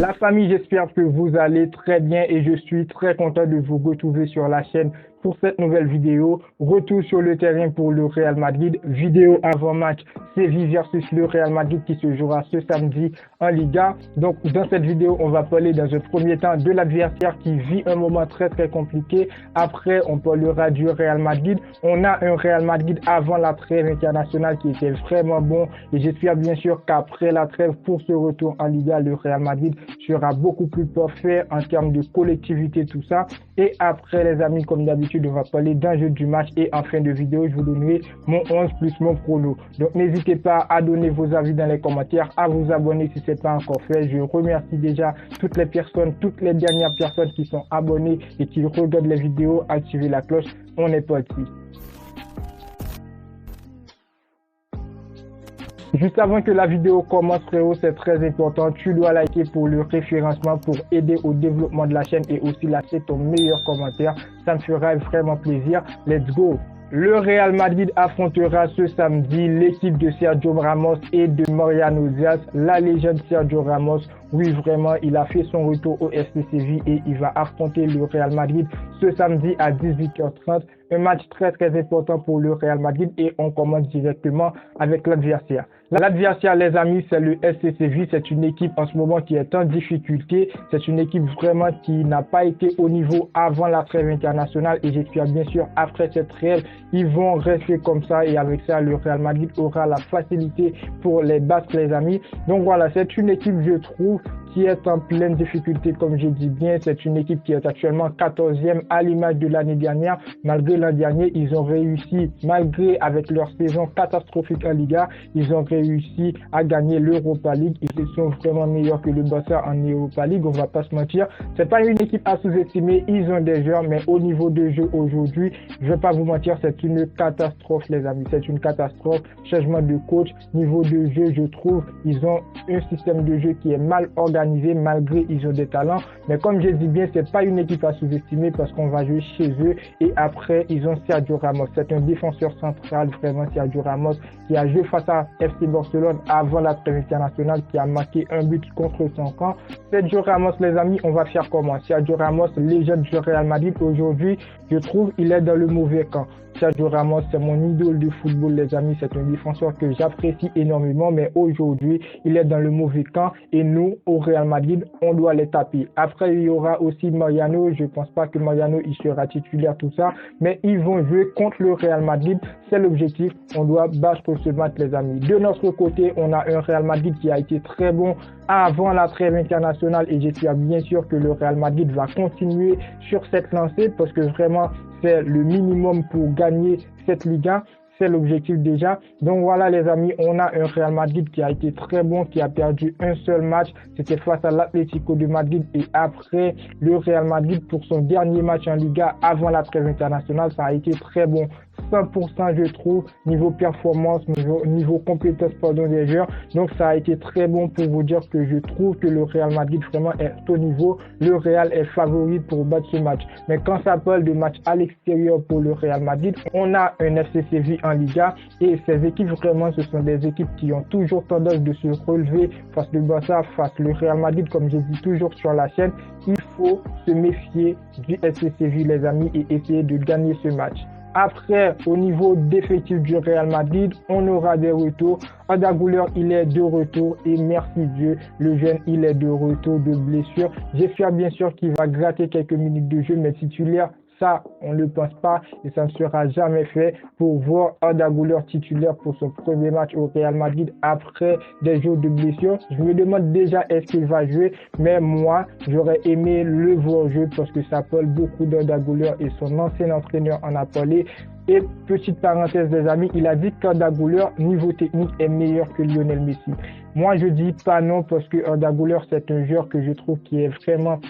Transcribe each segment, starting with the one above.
La famille, j'espère que vous allez très bien et je suis très content de vous retrouver sur la chaîne pour cette nouvelle vidéo. Retour sur le terrain pour le Real Madrid. Vidéo avant-match Séville versus le Real Madrid qui se jouera ce samedi en Liga. Donc dans cette vidéo, on va parler dans un premier temps de l'adversaire qui vit un moment très compliqué. Après, on parlera du Real Madrid. On a un Real Madrid avant la trêve internationale qui était vraiment bon et j'espère bien sûr qu'après la trêve pour ce retour en Liga, le Real Madrid sera beaucoup plus parfait en termes de collectivité, tout ça. Et après, les amis, comme d'habitude, on va parler d'un jeu du match et en fin de vidéo, je vous donnerai mon 11 plus mon prono. Donc, n'hésitez pas à donner vos avis dans les commentaires, à vous abonner si ce n'est pas encore fait. Je remercie déjà toutes les personnes, toutes les dernières personnes qui sont abonnées et qui regardent les vidéos. Activez la cloche. On est parti. Juste avant que la vidéo commence, frérot, c'est très important. Tu dois liker pour le référencement pour aider au développement de la chaîne et aussi laisser ton meilleur commentaire. Ça me fera vraiment plaisir. Let's go! Le Real Madrid affrontera ce samedi l'équipe de Sergio Ramos et de Mariano Diaz, la légende Sergio Ramos. Oui, vraiment, il a fait son retour au FC Séville et il va affronter le Real Madrid ce samedi à 18h30. Un match très important pour le Real Madrid et on commence directement avec l'adversaire. L'adversaire, les amis, c'est le FC Séville. C'est une équipe en ce moment qui est en difficulté. C'est une équipe vraiment qui n'a pas été au niveau avant la trêve internationale et j'espère bien sûr après cette trêve, ils vont rester comme ça et avec ça, le Real Madrid aura la facilité pour les battre, les amis. Donc voilà, c'est une équipe, je trouve, qui est en pleine difficulté, comme je dis bien. C'est une équipe qui est actuellement 14e à l'image de l'année dernière. Malgré l'an dernier, ils ont réussi, malgré avec leur saison catastrophique en Liga, ils ont réussi à gagner l'Europa League. Ils sont vraiment meilleurs que le Barça en Europa League, on va pas se mentir. C'est pas une équipe à sous-estimer, ils ont des joueurs, mais au niveau de jeu aujourd'hui, je vais pas vous mentir, c'est une catastrophe, les amis. C'est une catastrophe. Changement de coach, niveau de jeu, je trouve, ils ont un système de jeu qui est mal organisé. Malgré ils ont des talents, mais comme je dis bien, c'est pas une équipe à sous-estimer parce qu'on va jouer chez eux et après ils ont Sergio Ramos. C'est un défenseur central, vraiment Sergio Ramos, qui a joué face à FC Barcelone avant la trêve internationale, qui a marqué un but contre son camp. Sergio Ramos, les amis, on va faire comment? Sergio Ramos, légende du Real Madrid, aujourd'hui, je trouve il est dans le mauvais camp. Sergio Ramos, c'est mon idole de football, les amis. C'est un défenseur que j'apprécie énormément, mais aujourd'hui, il est dans le mauvais camp et nous, au Real Madrid, on doit les taper. Après, il y aura aussi Mariano. Je ne pense pas que Mariano, il sera titulaire, tout ça, mais ils vont jouer contre le Real Madrid. C'est l'objectif. On doit battre ce match, les amis. De notre côté, on a un Real Madrid qui a été très bon avant la trêve internationale et j'espère bien sûr que le Real Madrid va continuer sur cette lancée parce que vraiment, c'est le minimum pour gagner cette Liga. C'est l'objectif déjà. Donc voilà les amis, on a un Real Madrid qui a été très bon, qui a perdu un seul match. C'était face à l'Atlético de Madrid et après le Real Madrid pour son dernier match en Liga avant la trêve internationale, ça a été très bon. 100% je trouve, niveau performance, niveau compétence des joueurs. Donc ça a été très bon pour vous dire que je trouve que le Real Madrid vraiment est au niveau. Le Real est favori pour battre ce match. Mais quand ça parle de match à l'extérieur pour le Real Madrid, on a un FC Séville en Liga et ces équipes vraiment ce sont des équipes qui ont toujours tendance de se relever face au Barça, face au Real Madrid, comme je dis toujours sur la chaîne. Il faut se méfier du FC Séville les amis et essayer de gagner ce match. Après, au niveau d'effectif du Real Madrid, on aura des retours. Arda Güler, il est de retour et merci Dieu, le jeune, il est de retour de blessure. J'espère bien sûr qu'il va gratter quelques minutes de jeu, mais titulaire, ça, on ne le pense pas et ça ne sera jamais fait pour voir Arda Güler titulaire pour son premier match au Real Madrid après des jours de blessure. Je me demande déjà est-ce qu'il va jouer, mais moi, j'aurais aimé le voir jouer parce que ça parle beaucoup d'Arda Güler et son ancien entraîneur en a parlé. Et petite parenthèse des amis, il a dit qu'Arda Güler, niveau technique, est meilleur que Lionel Messi. Moi, je dis pas non parce que Arda Güler, c'est un joueur que je trouve qui est vraiment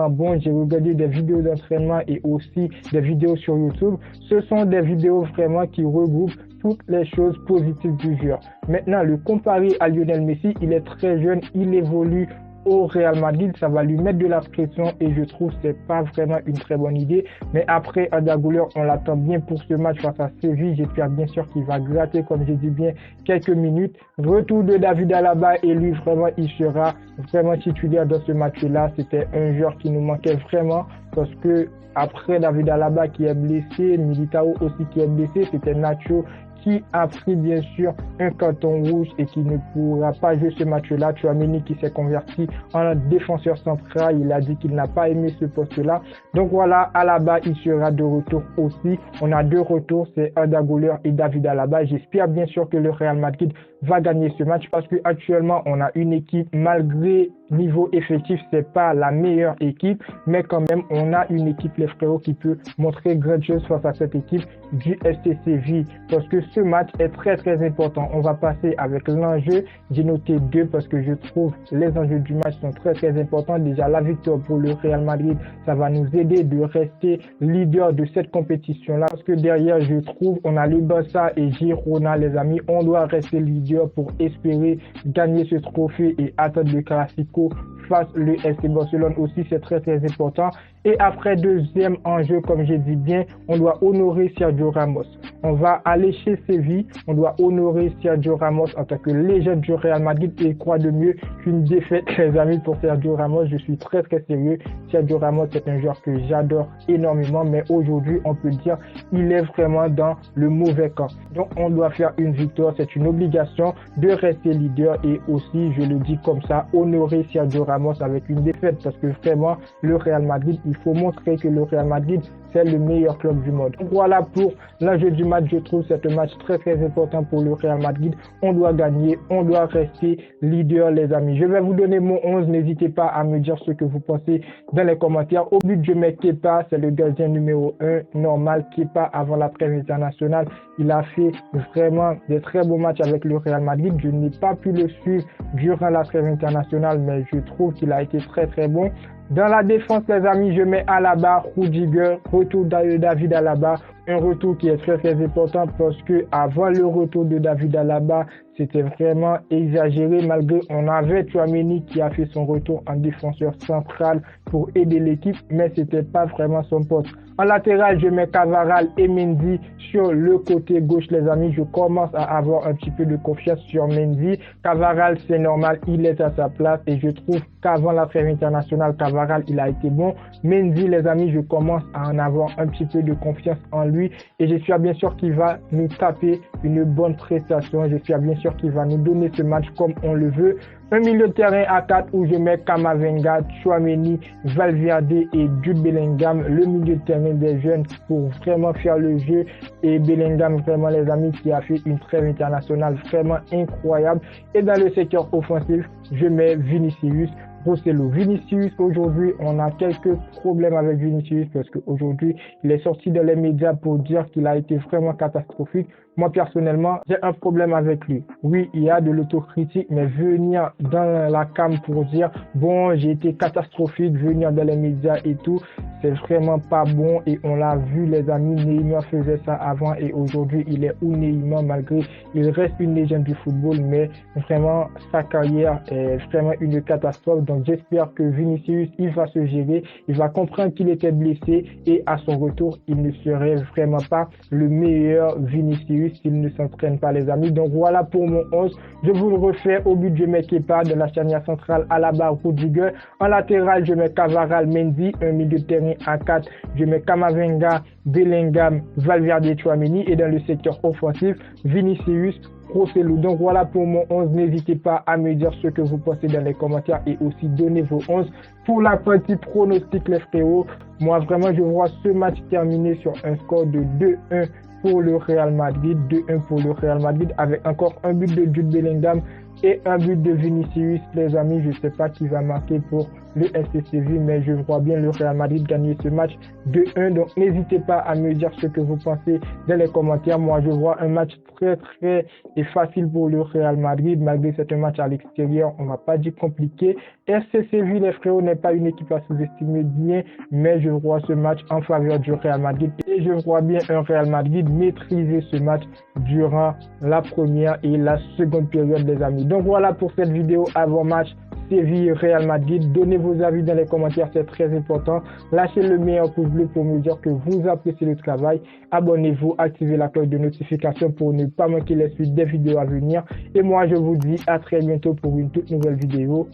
bon. J'ai regardé des vidéos d'entraînement et aussi des vidéos sur YouTube. Ce sont des vidéos vraiment qui regroupent toutes les choses positives du joueur. Maintenant, le comparer à Lionel Messi, il est très jeune, il évolue au Real Madrid, ça va lui mettre de la pression et je trouve que c'est pas vraiment une très bonne idée. Mais après, Arda Güler, on l'attend bien pour ce match face à Séville. J'espère bien sûr qu'il va gratter, comme j'ai dit bien, quelques minutes. Retour de David Alaba et lui, vraiment, il sera vraiment titulaire dans ce match-là. C'était un joueur qui nous manquait vraiment parce que après David Alaba qui est blessé, Militao aussi qui est blessé, c'était Nacho qui a pris bien sûr un carton rouge et qui ne pourra pas jouer ce match-là. Tchouaméni qui s'est converti en défenseur central, il a dit qu'il n'a pas aimé ce poste-là. Donc voilà, Alaba, il sera de retour aussi. On a deux retours, c'est Arda Güler et David Alaba. J'espère bien sûr que le Real Madrid va gagner ce match parce qu'actuellement, on a une équipe, malgré niveau effectif, c'est pas la meilleure équipe, mais quand même, on a une équipe, les frérots, qui peut montrer grande chose face à cette équipe du FC Séville parce que ce match est très très important. On va passer avec l'enjeu. J'ai noté 2 parce que je trouve les enjeux du match sont très très importants. Déjà, la victoire pour le Real Madrid, ça va nous aider de rester leader de cette compétition-là parce que derrière, je trouve, on a le Barça et Girona, les amis. On doit rester leader pour espérer gagner ce trophée et attendre le Classico face le FC Barcelone aussi, c'est très très important. Et après, deuxième enjeu, comme j'ai dit bien, on doit honorer Sergio Ramos. On va aller chez Séville, on doit honorer Sergio Ramos en tant que légende du Real Madrid et quoi de mieux qu'une défaite, les amis, pour Sergio Ramos. Je suis très très sérieux. Sergio Ramos, c'est un joueur que j'adore énormément, mais aujourd'hui, on peut dire il est vraiment dans le mauvais camp. Donc, on doit faire une victoire, c'est une obligation de rester leader et aussi, je le dis comme ça, honorer Sergio Ramos avec une défaite parce que vraiment, le Real Madrid, il faut montrer que le Real Madrid, c'est le meilleur club du monde. Donc voilà pour l'enjeu du match. Je trouve c'est un match très très important pour le Real Madrid. On doit gagner, on doit rester leader, les amis. Je vais vous donner mon 11. N'hésitez pas à me dire ce que vous pensez dans les commentaires. Au but, je mets Kepa, c'est le gardien numéro 1, normal. Kepa, avant la trêve internationale, il a fait vraiment des très beaux matchs avec le Real Madrid. Je n'ai pas pu le suivre durant la trêve internationale, mais je trouve qu'il a été très très bon. Dans la défense, les amis, je mets Alaba, Rudiger, retour de David Alaba. Un retour qui est très très important parce que avant le retour de David Alaba, c'était vraiment exagéré malgré on avait Tchouaméni qui a fait son retour en défenseur central pour aider l'équipe, mais c'était pas vraiment son poste. En latéral, je mets Cavaral et Mendy sur le côté gauche, les amis. Je commence à avoir un petit peu de confiance sur Mendy. Cavaral, c'est normal, il est à sa place et je trouve qu'avant la trêve internationale, Cavaral, il a été bon. Mendy, les amis, je commence à en avoir un petit peu de confiance en lui et j'espère bien sûr qu'il va nous taper une bonne prestation. J'espère bien sûr qu'il va nous donner ce match comme on le veut. Un milieu de terrain à 4 où je mets Camavinga, Tchouaméni, Valverde et Jude Bellingham, le milieu de terrain des jeunes pour vraiment faire le jeu. Et Bellingham, vraiment les amis, qui a fait une trêve internationale vraiment incroyable. Et dans le secteur offensif, je mets Vinicius. Rosselló. Vinicius, aujourd'hui, on a quelques problèmes avec Vinicius parce qu'aujourd'hui, il est sorti dans les médias pour dire qu'il a été vraiment catastrophique. Moi, personnellement, j'ai un problème avec lui. Oui, il y a de l'autocritique, mais venir dans la cam pour dire, bon, j'ai été catastrophique, venir dans les médias et tout, c'est vraiment pas bon et on l'a vu, les amis, Neymar faisait ça avant et aujourd'hui, il est où Neymar malgré, il reste une légende du football, mais vraiment, sa carrière est vraiment une catastrophe. Donc, j'espère que Vinicius, il va se gérer, il va comprendre qu'il était blessé et à son retour, il ne serait vraiment pas le meilleur Vinicius s'il ne s'entraîne pas, les amis. Donc, voilà pour mon 11. Je vous le refais. Au but, je mets Kepa de la charnière centrale, Alaba, Rudiger. En latéral, je mets Cavaral, Mendy. Un milieu de terrain à 4. Je mets Camavinga, Bellingham, Valverde, Tchouaméni. Et dans le secteur offensif, Vinicius, Rosselló. Donc voilà pour mon 11. N'hésitez pas à me dire ce que vous pensez dans les commentaires et aussi donner vos 11. Pour la partie pronostic, les frérots, moi vraiment je vois ce match terminer sur un score de 2-1 pour le Real Madrid, 2-1 pour le Real Madrid avec encore un but de Jude Bellingham et un but de Vinicius, les amis. Je ne sais pas qui va marquer pour le FC Séville, mais je vois bien le Real Madrid gagner ce match 2-1. Donc, n'hésitez pas à me dire ce que vous pensez dans les commentaires. Moi, je vois un match très, très facile pour le Real Madrid, malgré c'est un match à l'extérieur. On ne va pas dire compliqué. FC Séville, les frérots, n'est pas une équipe à sous-estimer bien, mais je vois ce match en faveur du Real Madrid et je vois bien un Real Madrid maîtriser ce match durant la première et la seconde période, les amis. Donc, voilà pour cette vidéo avant match. Séville, Real Madrid. Donnez vos avis dans les commentaires, c'est très important. Lâchez le meilleur pouce bleu pour me dire que vous appréciez le travail. Abonnez-vous, activez la cloche de notification pour ne pas manquer les suites des vidéos à venir. Et moi, je vous dis à très bientôt pour une toute nouvelle vidéo.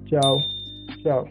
Ciao. Ciao.